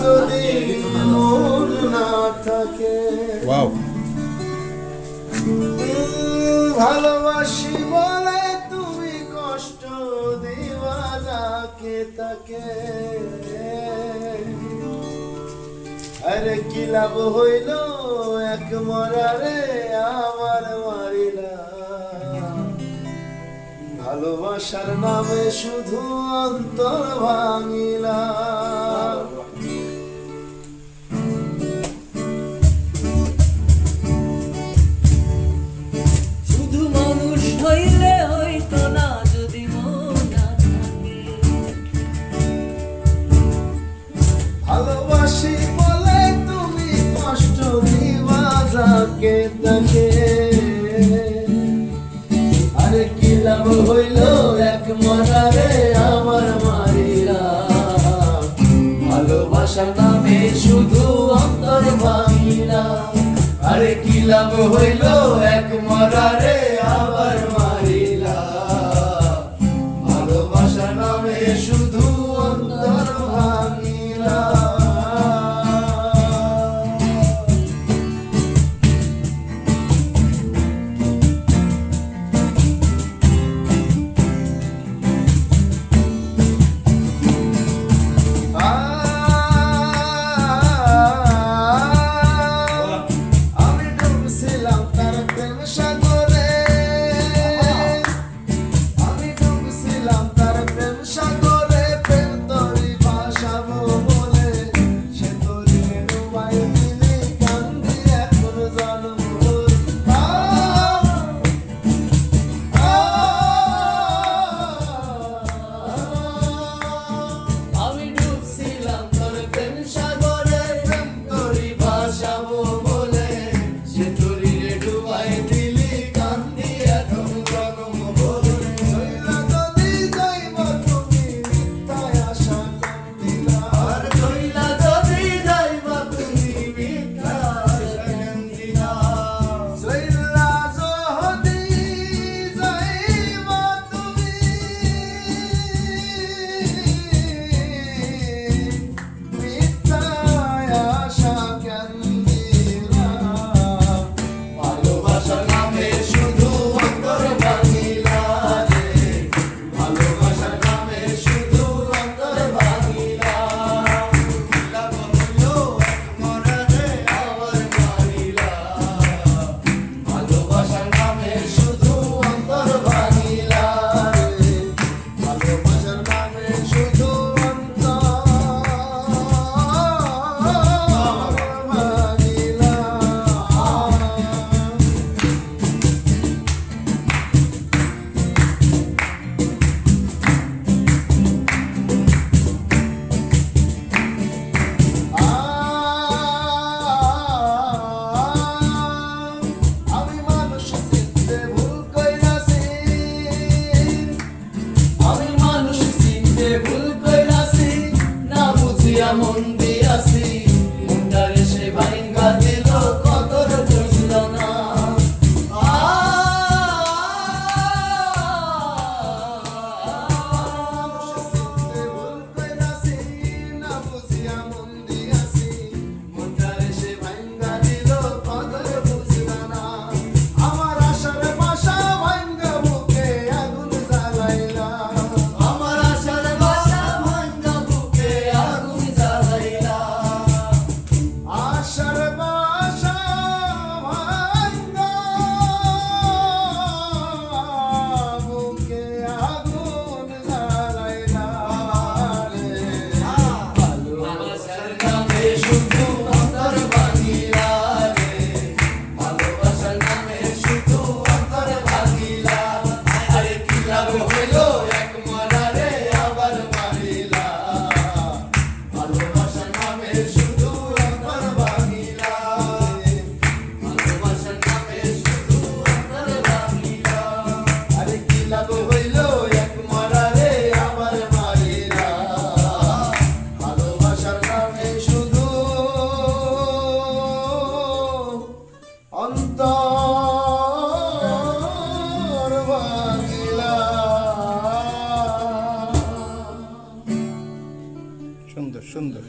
যদি মন না থাকে ভালোবাসি বলে তুমি কষ্ট দিবা যাকে তাকে আরে কি লাভ হইল এক মরারে আমার মারিলা ভালোবাসার নামে শুধু অন্তর ভাঙিলা শুধু মানুষ হইলে হইতো না যদি মন না থাকে ভালোবাসি বলে তুমি কষ্ট দিবা যাকে তাকে আরে কি লাভ হইল এক মরারে আমার মারিলা ভালোবাসার নামে শুধু অন্তর ভাঙিলা আরে কি লাভ হইল এক মরারে আবার মারিলা ভালোবাসার নামে শুধু অন্তর ভাঙিলা মন দিয়াছি মুন্ডারে সে ভাইঙ্গা দিল কদর বুঝল না আমার আশার বাসা ভাঙ্গা বুকে আগুন জ্বালাইলা আমার আশার বাসা ভাঙ্গা বুকে আগুন জ্বালাইলা আশার বাসা ভাঙ্গা বুকে আগুন জ্বালাইলা ভালোবাসার নামে শুধু অন্তর ভাঙিলা রে ভালোবাসার নামে শুধু অন্তর ভাঙিলা আরে কি লাভ হইল এক মরারে আবার মারিলা ভালোবাসার নামে শুধু অন্তর ভাঙিলা ভালোবাসার নামে শুধু অন্তর ভাঙিলা আরে কি লাভ হইল এক মরারে আবার মারিলা ভালোবাসার নামে শুধু অন্তর ভাঙিলা সুন্দর সুন্দর।